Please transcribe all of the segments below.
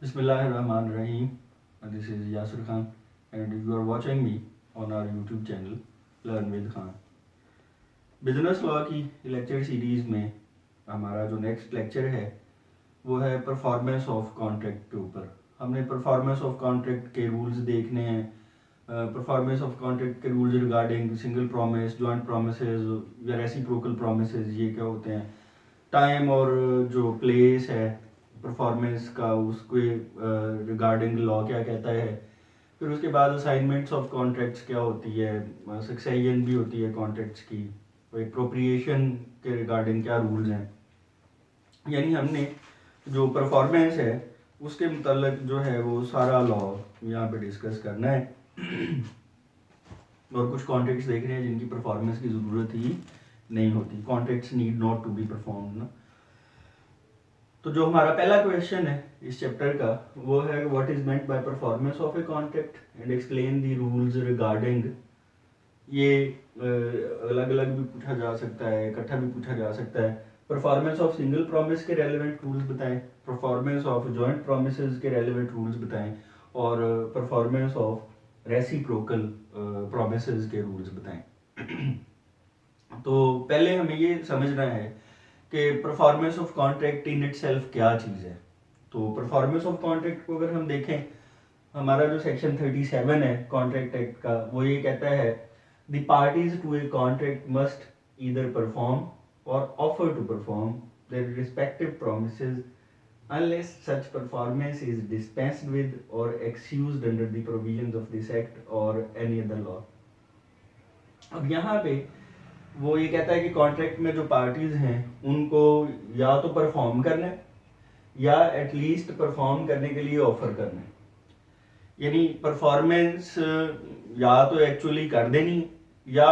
Bismillahirrahmanirrahim. This is Yasir Khan, and you are watching me on our YouTube channel Learn with Khan. Business law की lecture series में हमारा जो next lecture है वो है performance of contract के ऊपर। हमने परफॉर्मेंस ऑफ कॉन्ट्रैक्ट के रूल्स देखने हैं। परफॉर्मेंस ऑफ कॉन्ट्रैक्ट के rules regarding single promise, joint promises या रेसिप्रोकल प्रॉमिसेस, ये क्या होते हैं, टाइम और जो प्लेस है परफॉर्मेंस का उसके रिगार्डिंग लॉ क्या कहता है। फिर उसके बाद असाइनमेंट्स ऑफ कॉन्ट्रैक्ट्स क्या होती है, सक्सेशन भी होती है कॉन्ट्रैक्ट्स की, एक्सप्रोप्रिएशन के रिगार्डिंग क्या रूल्स हैं। यानी हमने जो परफॉर्मेंस है उसके मुतल्लिक जो है वो सारा लॉ यहाँ पे डिस्कस करना है और कुछ कॉन्ट्रैक्ट्स देख रहे हैं जिनकी परफॉर्मेंस की ज़रूरत ही नहीं होती। Contracts need not to be performed ना। तो जो हमारा पहला क्वेश्चन है इस चैप्टर का वो है what is meant by performance of a contract and explain the rules regarding. ये अलग अलग भी पूछा जा सकता है, इकट्ठा भी पूछा जा सकता है। परफॉर्मेंस ऑफ सिंगल प्रॉमिस के रेलेवेंट रूल्स बताएं, परफॉर्मेंस ऑफ जॉइंट प्रॉमिसेस के रेलेवेंट रूल्स बताएं और परफॉर्मेंस ऑफ रेसिप्रोकल प्रॉमिसेस के रूल्स बताएं। तो पहले हमें ये समझना है कि performance of contract in itself क्या चीज़ है। तो परफॉर्मेंस ऑफ कॉन्ट्रैक्ट को अगर हम देखें, हमारा जो सेक्शन 37 है कॉन्ट्रैक्ट एक्ट का, वो ये कहता है the parties to a contract must either perform or offer to perform their respective promises unless such performance is dispensed with or excused under the provisions of this act or any other law। अब यहाँ पे वो ये कहता है कि contract में जो पार्टीज हैं उनको या तो परफॉर्म करना है या एटलीस्ट परफॉर्म करने के लिए ऑफर करना है। यानी परफॉर्मेंस या तो एक्चुअली कर देनी या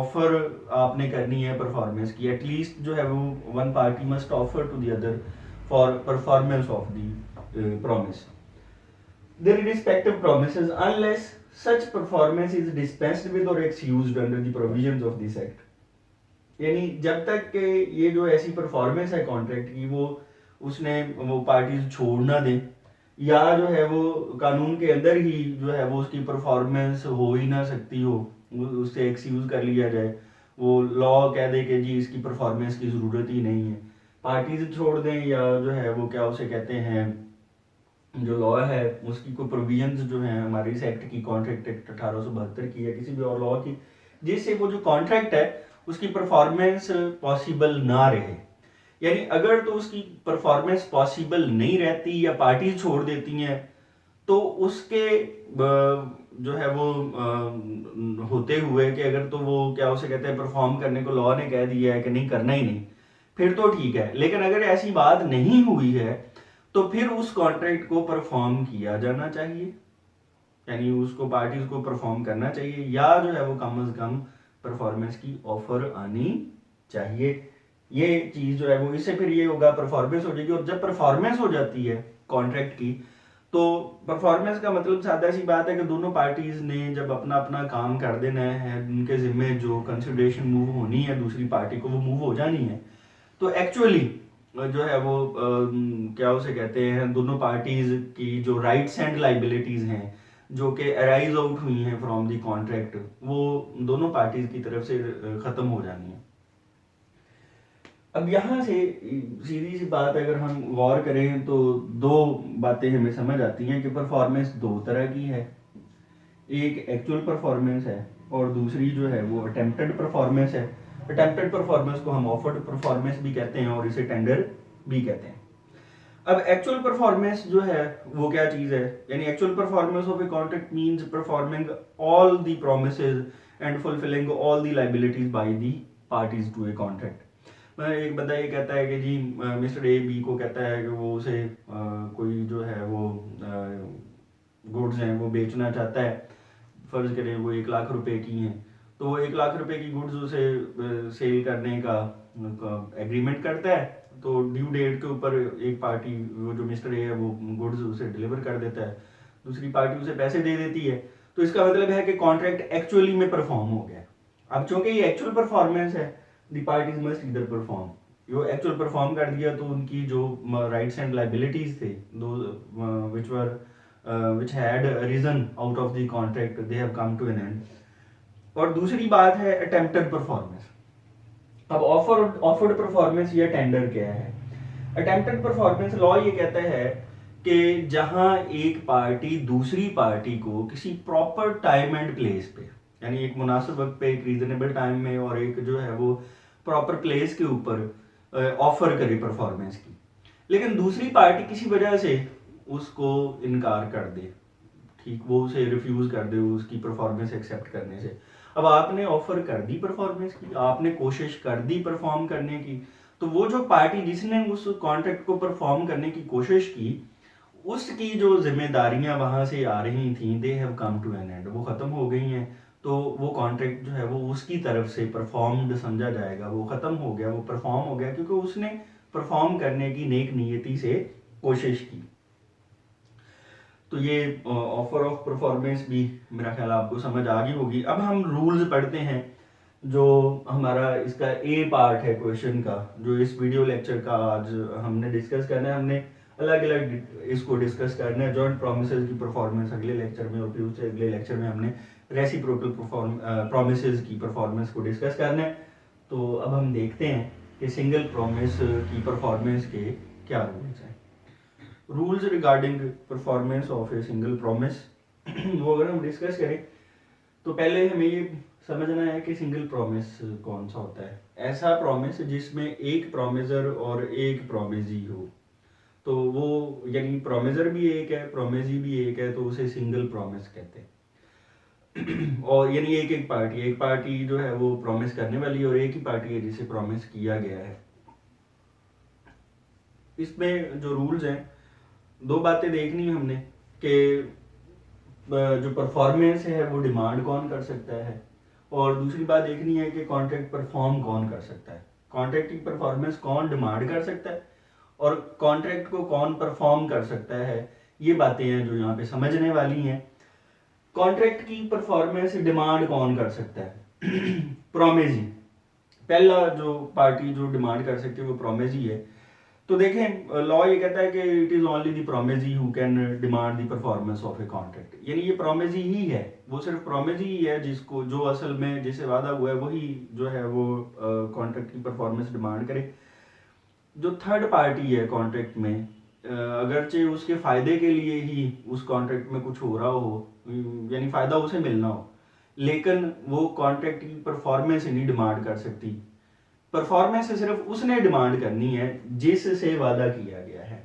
ऑफर आपने करनी है परफॉर्मेंस की। एटलीस्ट जो है वो one party must offer to the other for performance of the promise their respective promises unless such performance is dispensed with or excused under the provisions of this act। यानी जब तक के ये जो ऐसी परफॉर्मेंस है कॉन्ट्रैक्ट की वो उसने वो पार्टीज छोड़ ना दें या जो है वो कानून के अंदर ही जो है वो उसकी परफॉर्मेंस हो ही ना सकती हो, उससे एक्सक्यूज कर लिया जाए, वो लॉ कह दे कि जी इसकी परफॉर्मेंस की ज़रूरत ही नहीं है, पार्टीज छोड़ दें या जो है वो क्या उसे कहते हैं जो लॉ है उसकी कोई प्रोविजंस जो है हमारे इस एक्ट की, कॉन्ट्रैक्ट एक्ट 1872 की या किसी भी और लॉ की, जिससे वो जो कॉन्ट्रैक्ट है उसकी परफॉर्मेंस पॉसिबल ना रहे। यानी अगर तो उसकी परफॉर्मेंस पॉसिबल नहीं रहती या पार्टी छोड़ देती हैं तो उसके जो है वो होते हुए कि अगर तो वो क्या उसे कहते हैं परफॉर्म करने को लॉ ने कह दिया है कि नहीं करना ही नहीं, फिर तो ठीक है। लेकिन अगर ऐसी बात नहीं हुई है तो फिर उस कॉन्ट्रैक्ट को परफॉर्म किया जाना चाहिए, यानी उसको पार्टीज को परफॉर्म करना चाहिए या जो है वो कम से कम परफॉर्मेंस की ऑफर आनी चाहिए। ये चीज़ जो है वो इससे फिर ये होगा परफॉर्मेंस हो जाएगी। और जब परफॉर्मेंस हो जाती है कॉन्ट्रैक्ट की तो परफॉर्मेंस का मतलब सादा सी बात है कि दोनों पार्टीज ने जब अपना अपना काम कर देना है, उनके जिम्मे जो कंसिडरेशन मूव होनी है दूसरी पार्टी को वो मूव हो जानी है। तो एक्चुअली जो है वो क्या उसे कहते हैं दोनों पार्टीज की जो राइट्स एंड लाइबिलिटीज हैं जो कि अराइज आउट हुई हैं फ्रॉम द कॉन्ट्रैक्ट, वो दोनों पार्टीज की तरफ से ख़त्म हो जानी है। अब यहाँ से सीधी सी बात अगर हम गौर करें तो दो बातें हमें समझ आती हैं कि परफॉर्मेंस दो तरह की है, एक एक्चुअल परफॉर्मेंस है और दूसरी जो है वो अटेम्प्टेड परफॉर्मेंस है। अटेम्प्टेड परफॉर्मेंस को हम ऑफर्ड परफॉर्मेंस भी कहते हैं और इसे टेंडर भी कहते हैं। अब एक्चुअल परफॉर्मेंस जो है वो क्या चीज़ है, यानी actual performance of a contract means performing all the promises and fulfilling all the liabilities by the parties to a contract. एक बंदा ये कहता है कि जी मिस्टर ए बी को कहता है कि वो उसे कोई जो है वो गुड्स हैं वो बेचना चाहता है, फ़र्ज़ करें वो 1 लाख रुपए की हैं, तो वो 1 लाख रुपए की गुड्स उसे सेल करने का एग्रीमेंट करता है। तो ड्यू डेट के ऊपर एक पार्टी वो जो मिस्टर ए है वो गुड्स उसे डिलीवर कर देता है, दूसरी पार्टी उसे पैसे दे देती है। तो इसका मतलब है कि कॉन्ट्रैक्ट एक्चुअली में परफॉर्म हो गया। अब चूंकि ये एक्चुअल परफॉर्मेंस है the parties must either perform, वो एक्चुअल परफॉर्म कर दिया तो उनकी जो राइट्स एंड लाइबिलिटीज थे दो which had risen out of the contract they have come to an end. और दूसरी बात है अटेम्प्टेड परफॉर्मेंस। अब ऑफर्ड परफॉर्मेंस या टेंडर क्या है? अटेम्प्टेड परफॉर्मेंस लॉ ये कहता है कि जहां एक पार्टी दूसरी पार्टी को किसी प्रॉपर टाइम एंड प्लेस पे, यानी एक मुनासिब वक्त पे, एक रीजनेबल टाइम में और एक जो है वो प्रॉपर प्लेस के ऊपर ऑफर करे परफॉर्मेंस की, लेकिन दूसरी पार्टी किसी वजह से उसको इनकार कर दे, ठीक, वो उसे रिफ्यूज कर दे उसकी परफॉर्मेंस एक्सेप्ट करने से। अब आपने ऑफर कर दी परफॉर्मेंस की, आपने कोशिश कर दी परफॉर्म करने की, तो वो जो पार्टी जिसने उस कॉन्ट्रैक्ट को परफॉर्म करने की कोशिश की, उसकी जो जिम्मेदारियां वहां से आ रही थी, they have come to an end, वो खत्म हो गई हैं। तो वो कॉन्ट्रैक्ट जो है वो उसकी तरफ से परफॉर्म्ड समझा जाएगा, वो खत्म हो गया, वो परफॉर्म हो गया, क्योंकि उसने परफॉर्म करने की नेक नियति से कोशिश की। तो ये ऑफर ऑफ परफॉर्मेंस भी मेरा ख्याल आपको समझ आ गई होगी। अब हम रूल्स पढ़ते हैं, जो हमारा इसका ए पार्ट है क्वेश्चन का, जो इस वीडियो लेक्चर का आज हमने डिस्कस करना है। हमने अलग अलग इसको डिस्कस करना है। जॉइंट प्रोमिसेस की परफॉर्मेंस अगले लेक्चर में, और फिर उससे अगले लेक्चर में हमने रेसिप्रोकल प्रोमिसेस की परफॉर्मेंस को डिस्कस करना है। तो अब हम देखते हैं कि सिंगल प्रॉमिस की परफॉर्मेंस के क्या रूल्स हैं। Rules regarding performance of a single promise वो अगर हम डिस्कस करें तो पहले हमें ये समझना है कि सिंगल प्रॉमिस कौन सा होता है। ऐसा प्रॉमिस जिसमें एक प्रॉमिसर और एक प्रॉमिजी हो, तो वो यानी प्रॉमिसर भी एक है, प्रॉमिजी भी एक है, तो उसे सिंगल प्रॉमिस कहते हैं। और यानी एक पार्टी जो है वो प्रॉमिस करने वाली, और एक ही पार्टी है जिसे प्रॉमिस किया गया है। इसमें जो रूल्स हैं, दो बातें देखनी है हमने कि जो परफॉर्मेंस है वो डिमांड कौन कर सकता है, और दूसरी बात देखनी है कि कॉन्ट्रैक्ट परफॉर्म कौन कर सकता है। कॉन्ट्रैक्ट की परफॉर्मेंस कौन डिमांड कर सकता है और कॉन्ट्रैक्ट को कौन परफॉर्म कर सकता है, ये बातें हैं जो यहाँ पे समझने वाली हैं। कॉन्ट्रैक्ट की परफॉर्मेंस डिमांड कौन कर सकता है? प्रोमिजी। पहला जो पार्टी जो डिमांड कर सकती है वो प्रोमिजी है। तो देखें, लॉ ये कहता है कि it is only the promisee who can demand the performance of a contract, यानी ये प्रोमिजी ही है, वो सिर्फ प्रोमिजी ही है जिसको, जो असल में जिसे वादा हुआ है वही जो है वो कॉन्ट्रैक्ट की परफॉर्मेंस डिमांड करे। जो थर्ड पार्टी है कॉन्ट्रैक्ट में, अगरचे उसके फायदे के लिए ही उस कॉन्ट्रैक्ट में कुछ हो रहा हो, यानी फायदा उसे मिलना हो, लेकिन वो कॉन्ट्रैक्ट की परफॉर्मेंस नहीं डिमांड कर सकती। परफॉर्मेंस सिर्फ उसने डिमांड करनी है जिससे वादा किया गया है।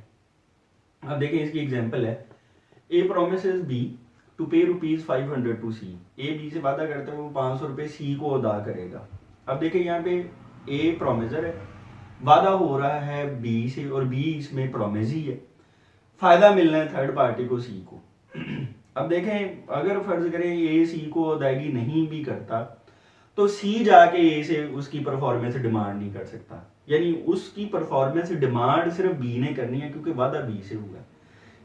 अब देखिए इसकी एग्जांपल है, ए प्रोमिसेस बी टू पे ₹500 टू सी। ए बी से वादा करता है वो 500 रुपये सी को अदा करेगा। अब देखिए यहाँ पे ए प्रोमिसर है, वादा हो रहा है बी से, और बी इसमें प्रोमिसी है, फायदा मिलना है थर्ड पार्टी को सी को। अब देखें, अगर फर्ज करें ए सी को अदायगी नहीं भी करता, तो सी जाके ए से उसकी परफॉर्मेंस डिमांड नहीं कर सकता, यानी उसकी परफॉर्मेंस डिमांड सिर्फ बी ने करनी है क्योंकि वादा बी से हुआ।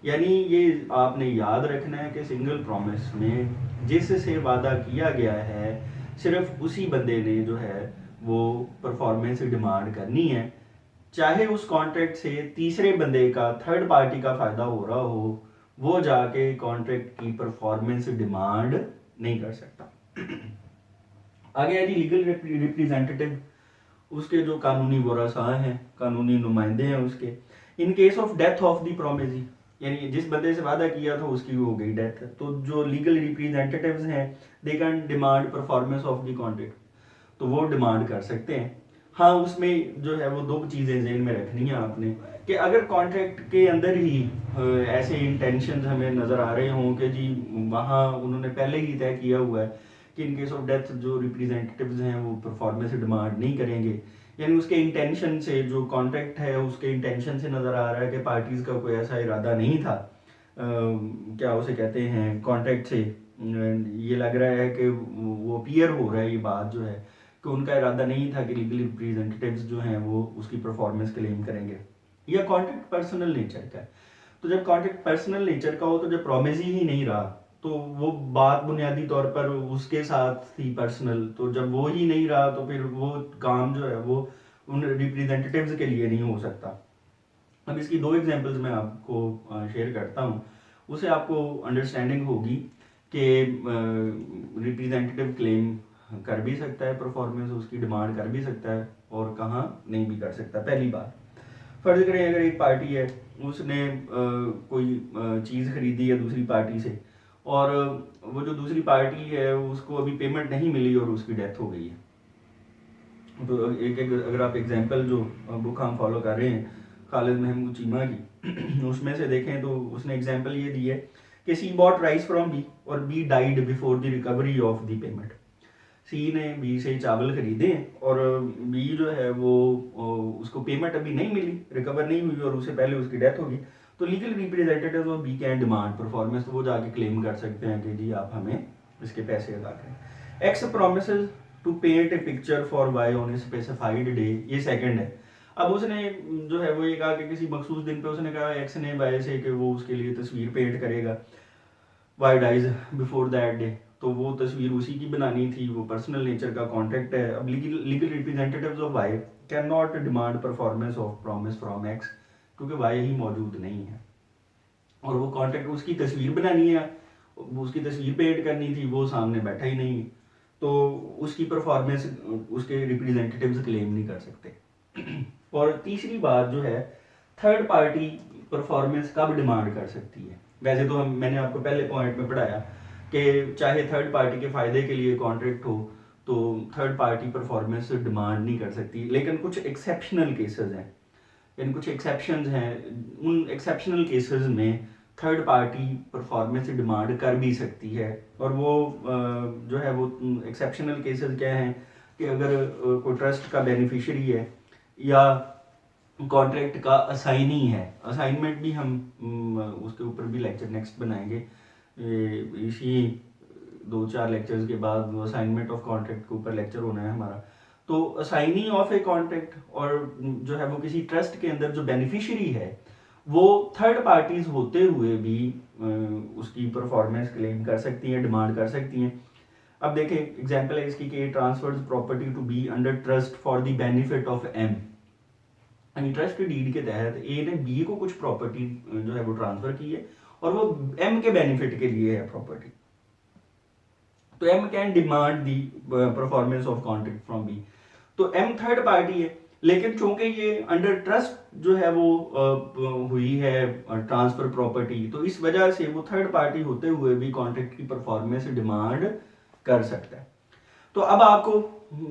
यानी ये आपने याद रखना है कि सिंगल प्रॉमिस में जिससे वादा किया गया है सिर्फ उसी बंदे ने जो है वो परफॉर्मेंस डिमांड करनी है, चाहे उस कॉन्ट्रैक्ट से तीसरे बंदे का, थर्ड पार्टी का फायदा हो रहा हो, वो जाके कॉन्ट्रैक्ट की परफॉर्मेंस डिमांड नहीं कर सकता। आगे है जी लीगल रिप्रेजेंटेटिव, उसके जो कानूनी वरसा हैं, कानूनी नुमाइंदे हैं उसके। In case of death of the promisee, यानी जिस बंदे से वादा किया था उसकी हो गई डेथ, तो जो लीगल रिप्रेजेंटेटिव्स हैं they can demand performance of the contract, तो वो डिमांड कर सकते हैं। हाँ, उसमें जो है वो दो चीज़ें ज़हन में रखनी है आपने, कि अगर कॉन्ट्रैक्ट के अंदर ही ऐसे इंटेंशंस हमें नज़र आ रहे हों कि जी वहाँ उन्होंने पहले ही तय किया हुआ है कि इन केस ऑफ डेथ जो रिप्रेजेंटेटिव्स हैं वो परफॉर्मेंस डिमांड नहीं करेंगे, यानी उसके इंटेंशन से, जो कॉन्ट्रैक्ट है उसके इंटेंशन से नज़र आ रहा है कि पार्टीज़ का कोई ऐसा इरादा नहीं था, क्या उसे कहते हैं, कॉन्ट्रैक्ट से ये लग रहा है कि वो अपीयर हो रहा है, ये बात जो है कि उनका इरादा नहीं था कि लीगल रिप्रेजेंटेटिव्स जो हैं वो उसकी परफॉर्मेंस क्लेम करेंगे, या कॉन्ट्रैक्ट पर्सनल नेचर का है। तो जब कॉन्ट्रैक्ट पर्सनल नेचर का हो, तो जब प्रोमिसी ही नहीं रहा, तो वो बात बुनियादी तौर पर उसके साथ थी पर्सनल, तो जब वो ही नहीं रहा तो फिर वो काम जो है वो उन रिप्रेजेंटेटिव्स के लिए नहीं हो सकता। अब इसकी 2 एग्जांपल्स मैं आपको शेयर करता हूँ, उससे आपको अंडरस्टैंडिंग होगी कि रिप्रेजेंटेटिव क्लेम कर भी सकता है परफॉर्मेंस, उसकी डिमांड कर भी सकता है और कहाँ नहीं भी कर सकता। पहली बात, फर्ज करें अगर एक पार्टी है, उसने कोई चीज़ खरीदी है दूसरी पार्टी से, और वो जो दूसरी पार्टी है उसको अभी पेमेंट नहीं मिली और उसकी डेथ हो गई है। तो एक अगर आप एग्जांपल जो बुक हम फॉलो कर रहे हैं खालिद महमूद चीमा की उसमें से देखें तो उसने एग्जांपल ये दी है कि C bought rice from B और B died before the recovery of the payment. C ने बी से चावल खरीदे और बी जो है वो उसको पेमेंट अभी नहीं मिली, रिकवर नहीं हुई और उससे पहले उसकी डेथ होगी। तो legal representative of B can demand performance, तो वो जाके क्लेम कर सकते हैं कि जी आप हमें इसके पैसे अदा करें। X promises to paint a picture for Y on a specified day, ये सेकंड है। अब उसने जो है वो ये कहा कि किसी मखसूस दिन पे उसने कहा एक्स ने वाई से कि वो उसके लिए तस्वीर पेंट करेगा, Y dies before that day, तो वो तस्वीर उसी की बनानी थी, वो पर्सनल नेचर का कॉन्ट्रैक्ट है। अब legal representatives of Y can not demand performance of promise from X, क्योंकि वाई ही मौजूद नहीं है और वो कॉन्ट्रैक्ट, उसकी तस्वीर बनानी है, उसकी तस्वीर पेंट करनी थी, वो सामने बैठा ही नहीं, तो उसकी परफॉर्मेंस उसके रिप्रेजेंटेटिव्स क्लेम नहीं कर सकते। और तीसरी बात जो है, थर्ड पार्टी परफॉर्मेंस कब डिमांड कर सकती है। वैसे तो मैंने आपको पहले पॉइंट में पढ़ाया कि चाहे थर्ड पार्टी के फायदे के लिए कॉन्ट्रैक्ट हो तो थर्ड पार्टी परफॉर्मेंस डिमांड नहीं कर सकती, लेकिन कुछ एक्सेप्शनल केसेस हैं, यानी कुछ एक्सेप्शंस हैं, उन एक्सेप्शनल केसेस में थर्ड पार्टी परफॉर्मेंस डिमांड कर भी सकती है। और वो जो है वो एक्सेप्शनल केसेस क्या हैं कि अगर कोई ट्रस्ट का बेनिफिशियरी है या कॉन्ट्रैक्ट का असाइनी है, असाइनमेंट भी हम उसके ऊपर भी लेक्चर नेक्स्ट बनाएंगे, इसी 2-4 लेक्चर्स के बाद असाइनमेंट ऑफ कॉन्ट्रैक्ट के ऊपर लेक्चर होना है हमारा। तो असाइनी ऑफ ए कॉन्ट्रैक्ट और जो है वो किसी ट्रस्ट के अंदर जो बेनिफिशियरी है वो थर्ड पार्टीज होते हुए भी उसकी परफॉर्मेंस क्लेम कर सकती हैं, डिमांड कर सकती हैं। अब देखें एग्जांपल है इसकी कि transfers property to be under trust for the benefit of M, यानी ट्रस्ट डीड के तहत ए ने बी को कुछ प्रॉपर्टी जो है वो ट्रांसफर की है और वो एम के बेनिफिट के लिए है प्रॉपर्टी, तो M can demand the performance of contract from B. तो एम थर्ड पार्टी है, लेकिन चूंकि ये अंडर ट्रस्ट जो है वो हुई है ट्रांसफर प्रॉपर्टी, तो इस वजह से वो थर्ड पार्टी होते हुए भी कॉन्ट्रैक्ट की परफॉर्मेंस डिमांड कर सकता है। तो अब आपको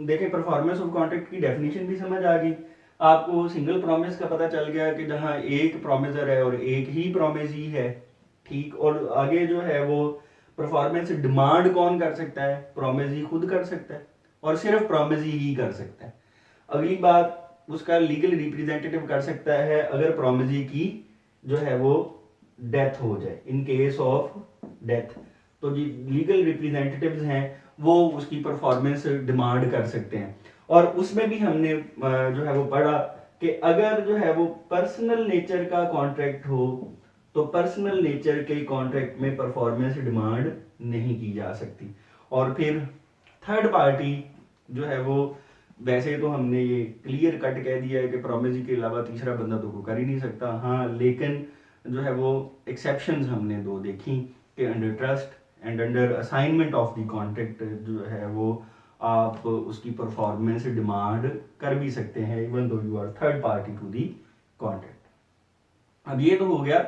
देखें परफॉर्मेंस ऑफ कॉन्ट्रैक्ट की डेफिनेशन भी समझ आ गई, आपको सिंगल प्रॉमिस का पता चल गया कि जहाँ एक प्रॉमिसर है और एक ही प्रॉमिसी है, ठीक। और आगे जो है वो परफॉर्मेंस डिमांड कौन कर सकता है, प्रॉमिसी खुद कर सकता है और सिर्फ प्रॉमिसी ही कर सकता है। अगली बात, उसका लीगल रिप्रेजेंटेटिव कर सकता है अगर प्रॉमिसी की जो है वो डेथ हो जाए, इन केस ऑफ डेथ, तो जी लीगल रिप्रेजेंटेटिव्स हैं वो उसकी परफॉर्मेंस डिमांड कर सकते हैं। और उसमें भी हमने जो है वो पढ़ा कि अगर जो है वो पर्सनल नेचर का कॉन्ट्रैक्ट हो तो पर्सनल नेचर के कॉन्ट्रैक्ट में परफॉर्मेंस डिमांड नहीं की जा सकती। और फिर थर्ड पार्टी जो है वो, वैसे तो हमने ये क्लियर कट कह दिया है कि प्रॉमिसी के अलावा तीसरा बंदा तो वो कर ही नहीं सकता, हाँ, लेकिन जो है वो एक्सेप्शंस हमने 2 देखी कि under trust and under assignment of the contract जो है वो आप उसकी परफॉर्मेंस डिमांड कर भी सकते हैं even though you are third party to the contract. अब ये तो हो गया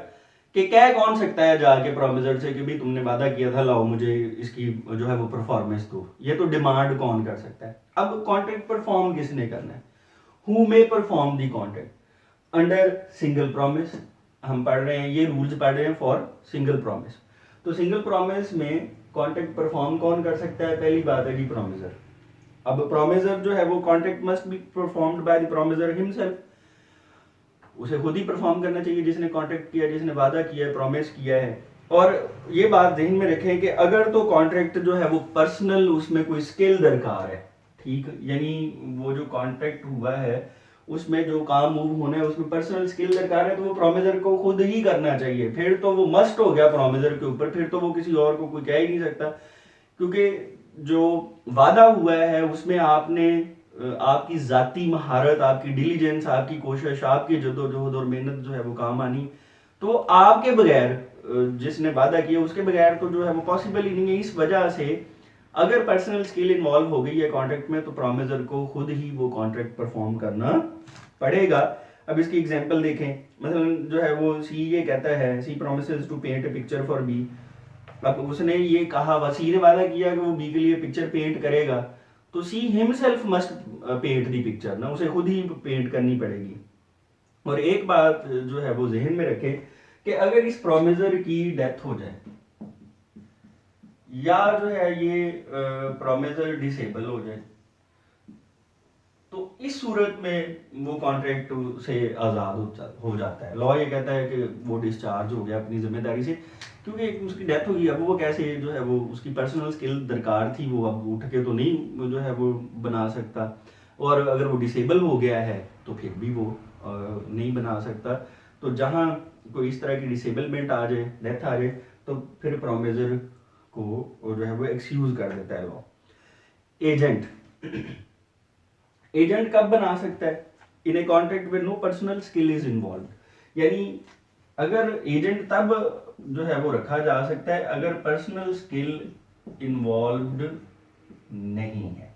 कि कह कौन सकता है जाके प्रॉमिसर से कि भाई तुमने वादा किया था, लाओ मुझे इसकी जो है वो परफॉर्मेंस दो, ये तो डिमांड कौन कर सकता है। अब कॉन्ट्रैक्ट परफॉर्म किसने करना है, who may perform the contract under single promise. हम पढ़ रहे हैं, ये रूल्स पढ़ रहे हैं फॉर सिंगल प्रॉमिस। तो सिंगल प्रॉमिस में कॉन्ट्रैक्ट परफॉर्म कौन कर सकता है, पहली बात है कि प्रॉमिसर। अब प्रॉमिसर जो है वो contract must be performed by the promiser himself, उसे खुद ही परफॉर्म करना चाहिए जिसने कॉन्ट्रैक्ट किया, जिसने वादा किया है, प्रॉमिस किया है। और ये बात ध्यान में रखें कि अगर तो कॉन्ट्रैक्ट जो है वो पर्सनल, उसमें कोई स्किल दरकार है, ठीक, यानी वो जो कॉन्ट्रैक्ट हुआ है उसमें जो काम मूव होना है उसमें पर्सनल स्किल दरकार है, तो वो प्रॉमिसर को खुद ही करना चाहिए। फिर तो वो मस्ट हो गया प्रॉमिसर के ऊपर, फिर तो वो किसी और को कोई कह ही नहीं सकता, क्योंकि जो वादा हुआ है उसमें आपने आपकी ज़ाती महारत, आपकी डिलीजेंस, आपकी कोशिश, आपकी जद्दोजहद और मेहनत जो है वो काम आनी। तो आपके बगैर जिसने वादा किया उसके बगैर तो जो है वो पॉसिबल ही नहीं है। इस वजह से अगर पर्सनल स्किल इन्वॉल्व हो गई है कॉन्ट्रैक्ट में तो प्रोमिसर को खुद ही वो कॉन्ट्रैक्ट परफॉर्म करना पड़ेगा। अब इसकी एग्जांपल देखें, मतलब जो है वो सी ये कहता है C promises to paint a picture for B. अब उसने ये कहा, सी ने वादा किया कि वो बी के लिए पिक्चर पेंट करेगा, तो सी हिमसेल्फ मस्ट पेंट दी पिक्चर ना, उसे खुद ही पेंट करनी पड़ेगी। और एक बात जो है वो जहन में रखें कि अगर इस प्रोमिसर की डेथ हो जाए या जो है ये प्रोमिसर डिसेबल हो जाए, तो इस सूरत में वो कॉन्ट्रैक्ट से आज़ाद हो जाता है। लॉ ये कहता है कि वो डिस्चार्ज हो गया अपनी जिम्मेदारी से, क्योंकि उसकी डेथ होगी। अब वो कैसे जो है वो उसकी पर्सनल स्किल दरकार थी, वो अब उठ के तो नहीं जो है वो बना सकता, और अगर वो डिसेबल हो गया है तो फिर भी वो नहीं बना सकता। तो जहाँ कोई इस तरह की डिसेबलमेंट आ जाए, डेथ आ जाए, तो फिर प्रोमिसर को जो है वो एक्सक्यूज कर देता है लॉ। एजेंट एजेंट कब बना सकता है? इन ए कॉन्ट्रैक्ट में no personal skill is involve. यानी अगर एजेंट तब जो है वो रखा जा सकता है अगर पर्सनल स्किल इन्वॉल्व्ड नहीं है।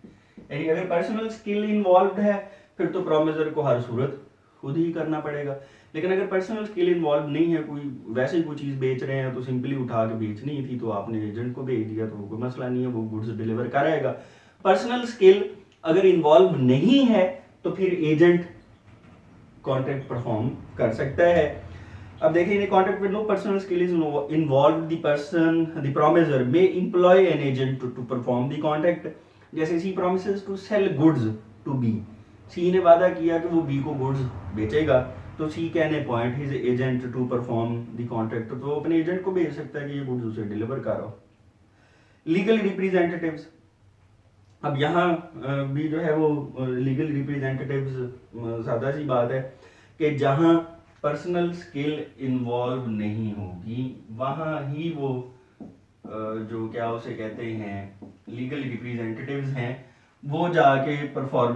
यानी अगर पर्सनल स्किल इन्वॉल्व्ड है फिर तो प्रोमिसर को हर सूरत खुद ही करना पड़ेगा। लेकिन अगर पर्सनल स्किल इन्वॉल्व नहीं है, कोई वैसे ही कोई चीज़ बेच रहे हैं तो सिंपली उठा के बेचनी ही थी तो आपने एजेंट को भेज दिया, तो कोई मसला नहीं है, वो गुड्स डिलीवर कराएगा। पर्सनल स्किल अगर इन्वॉल्व नहीं है तो फिर एजेंट कॉन्ट्रैक्ट परफॉर्म कर सकता है। अब देखिए, in contract with no personal skill is involved the person the promiser may employ an agent to perform the contract. जैसे C promises to sell goods to B, C ने वादा किया कि वो बी को गुड्स बेचेगा, तो C can appoint his agent to perform the contract, तो अपने एजेंट को भेज सकता है कि ये गुड्स उसे डिलीवर करो। लीगल रिप्रेजेंटेटिव्स, अब यहाँ भी जो है वो लीगल रिप्रेजेंटेटिव्स सादा सी बात है कि जहाँ पर्सनल स्किल इन्वॉल्व नहीं होगी वहाँ ही वो जो क्या उसे कहते हैं लीगल रिप्रेजेंटेटिव्स हैं वो जाके परफॉर्म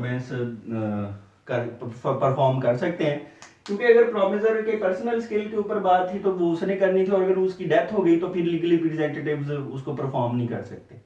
कर सकते हैं। क्योंकि अगर प्रोमिसर के पर्सनल स्किल के ऊपर बात थी तो वो उसने करनी थी, और अगर उसकी डेथ हो गई तो फिर लीगल रिप्रेजेंटेटिव्स उसको परफॉर्म नहीं कर सकते।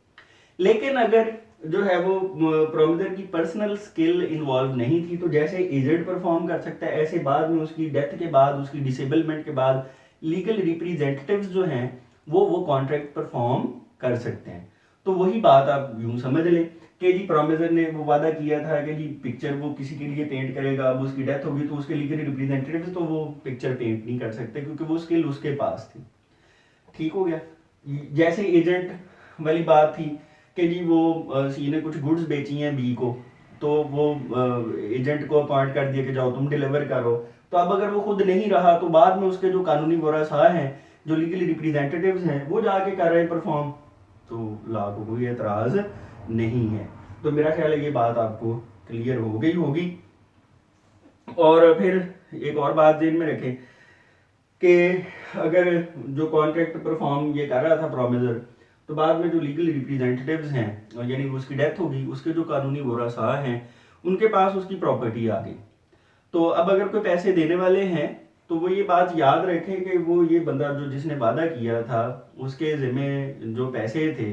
लेकिन अगर जो है वो प्रोमिसर की पर्सनल स्किल इन्वॉल्व नहीं थी तो जैसे एजेंट परफॉर्म कर सकता है, ऐसे बाद में उसकी डेथ के बाद, उसकी डिसेबलमेंट के बाद लीगल रिप्रेजेंटेटिव्स जो हैं वो कॉन्ट्रैक्ट परफॉर्म कर सकते हैं। तो वही बात आप यूं समझ लें कि जी प्रोमिसर ने वो वादा किया था कि जी पिक्चर वो किसी के लिए पेंट करेगा, अब उसकी डेथ होगी तो उसके लीगल रिप्रेजेंटेटिव्स तो वो पिक्चर पेंट नहीं कर सकते क्योंकि वो स्किल उसके पास थी। ठीक हो गया। जैसे एजेंट वाली बात थी कि जी वो सी ने कुछ गुड्स बेची हैं बी को, तो वो एजेंट को अपॉइंट कर दिया कि जाओ तुम डिलीवर करो। तो अब अगर वो खुद नहीं रहा तो बाद में उसके जो कानूनी वरासा हैं, जो लीगली रिप्रेजेंटेटिव्स हैं, वो जाके कर रहे हैं परफॉर्म, तो ला को कोई एतराज़ नहीं है। तो मेरा ख्याल है ये बात आपको क्लियर हो गई होगी। और फिर एक और बात ध्यान में रखें कि अगर जो कॉन्ट्रैक्ट परफॉर्म ये कर रहा था प्रोमिसर, तो बाद में जो लीगल रिप्रेजेंटेटिव्स हैं यानी उसकी डेथ होगी, उसके जो कानूनी वरासा हैं उनके पास उसकी प्रॉपर्टी आ गई। तो अब अगर कोई पैसे देने वाले हैं तो वो ये बात याद रखें कि वो ये बंदा जो जिसने वादा किया था उसके ज़िम्मे जो पैसे थे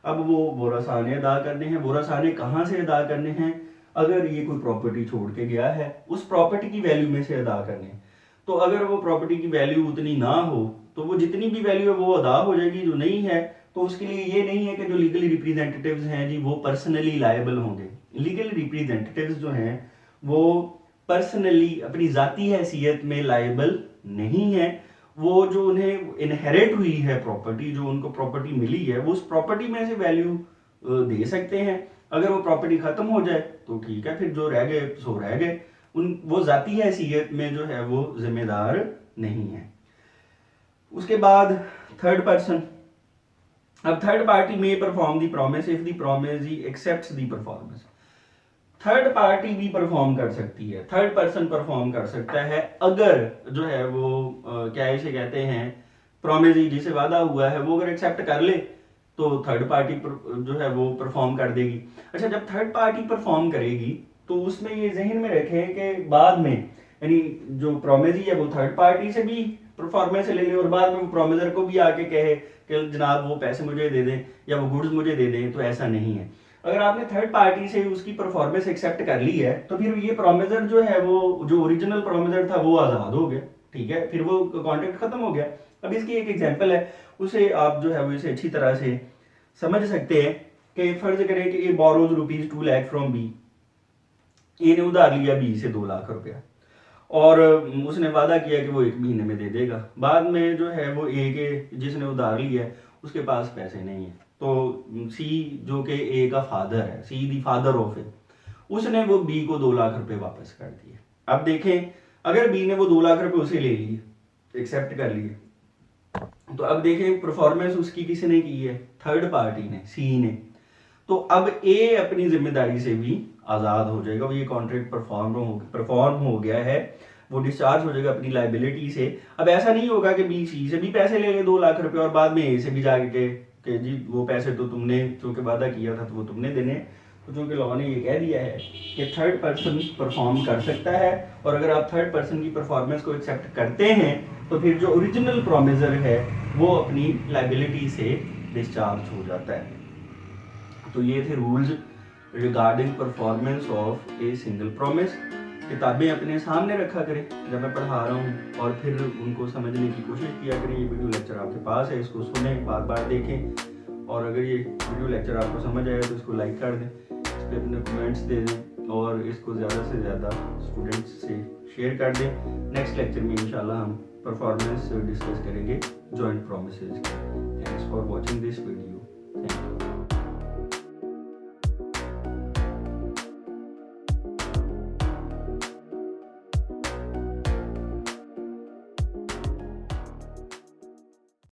अब वो वरासाने अदा करने हैं। वरासाने कहाँ से अदा करने हैं? अगर ये कोई प्रॉपर्टी छोड़ के गया है उस प्रॉपर्टी की वैल्यू में से अदा करने हैं। तो अगर वो प्रॉपर्टी की वैल्यू उतनी ना हो तो वो जितनी भी वैल्यू है वो अदा हो जाएगी, जो नहीं है तो उसके लिए ये नहीं है कि जो लीगल रिप्रेजेंटेटिव्स हैं जी वो पर्सनली लायबल होंगे। लीगल रिप्रेजेंटेटिव्स जो हैं वो पर्सनली अपनी ज़ाती हैसियत में लायबल नहीं है। वो जो उन्हें इनहेरिट हुई है प्रॉपर्टी, जो उनको प्रॉपर्टी मिली है, वो उस प्रॉपर्टी में से वैल्यू दे सकते हैं। अगर वो प्रॉपर्टी ख़त्म हो जाए तो ठीक है, फिर जो रह गए सो रह गए, उन वो ज़ाती हैसियत में जो है वो जिम्मेदार नहीं है। उसके बाद थर्ड पर्सन, अब थर्ड पार्टी में perform the promise if the promise he accepts the performance. Third party भी परफॉर्म कर सकती है, थर्ड पर्सन परफॉर्म कर सकता है अगर जो है वो क्या इसे कहते हैं प्रॉमिस जिसे वादा हुआ है वो अगर एक्सेप्ट कर ले तो थर्ड पार्टी जो है वो परफॉर्म कर देगी। अच्छा, जब थर्ड पार्टी परफॉर्म करेगी तो उसमें ये जहन में रखें कि बाद में यानी जो प्रोमिसरी है वो थर्ड पार्टी से भी परफॉर्मेंस ले ले और बाद में वो प्रोमिसर को भी आके कहे कि जनाब वो पैसे मुझे दे दें या वो गुड्स मुझे दे दें, तो ऐसा नहीं है। अगर आपने थर्ड पार्टी से उसकी परफॉर्मेंस एक्सेप्ट कर ली है तो फिर ये प्रोमिसर जो है वो जो ओरिजिनल प्रोमिसर था वो आज़ाद हो गया, ठीक है, फिर वो कॉन्ट्रैक्ट खत्म हो गया। अब इसकी एक एग्जांपल है, उसे आप जो है वो इसे अच्छी तरह से समझ सकते हैं कि फर्ज करें कि ए बोरोज ₹2 लाख फ्रॉम बी, ए ने उधार लिया बी से 2 लाख रुपया और उसने वादा किया कि वो 1 महीने में दे देगा। बाद में जो है वो ए के जिसने उधार लिया है उसके पास पैसे नहीं है, तो सी जो कि ए का फादर है, सी दी फादर ऑफ ए, उसने वो बी को 2 लाख रुपए वापस कर दिए। अब देखें अगर बी ने वो 2 लाख रुपए उसे ले लिए, एक्सेप्ट कर लिए, तो अब देखें परफॉर्मेंस उसकी किसने की है, थर्ड पार्टी ने, सी ने। तो अब ए अपनी जिम्मेदारी से भी आज़ाद हो जाएगा, ये कॉन्ट्रैक्ट परफॉर्म हो गया है, वो डिस्चार्ज हो जाएगा अपनी लाइबिलिटी से। अब ऐसा नहीं होगा कि बी सी से भी पैसे ले ले 2 लाख रुपए और बाद में ए से भी जाके कि जी वो पैसे तो तुमने चूँकि वादा किया था तो वो तुमने देने। तो चूँकि लॉ ने ये कह दिया है कि थर्ड पर्सन परफॉर्म कर सकता है, और अगर आप थर्ड पर्सन की परफॉर्मेंस को एक्सेप्ट करते हैं तो फिर जो ओरिजिनल प्रोमिसर है वो अपनी लाइबिलिटी से डिस्चार्ज हो जाता है। तो ये थे rules regarding performance of a single promise. किताबें अपने सामने रखा करें जब मैं पढ़ा रहा हूँ और फिर उनको समझने की कोशिश किया करें। ये वीडियो लेक्चर आपके पास है, इसको सुने, बार बार देखें, और अगर ये वीडियो लेक्चर आपको समझ आए तो इसको लाइक कर दें, इस पर अपने कमेंट्स दे दें और इसको ज़्यादा से ज़्यादा स्टूडेंट्स से शेयर कर दें। नेक्स्ट लेक्चर में इंशाल्लाह हम परफॉर्मेंस डिस्कस करेंगे जॉइंट प्रॉमिसेस की। Thanks for watching this video. Thank you.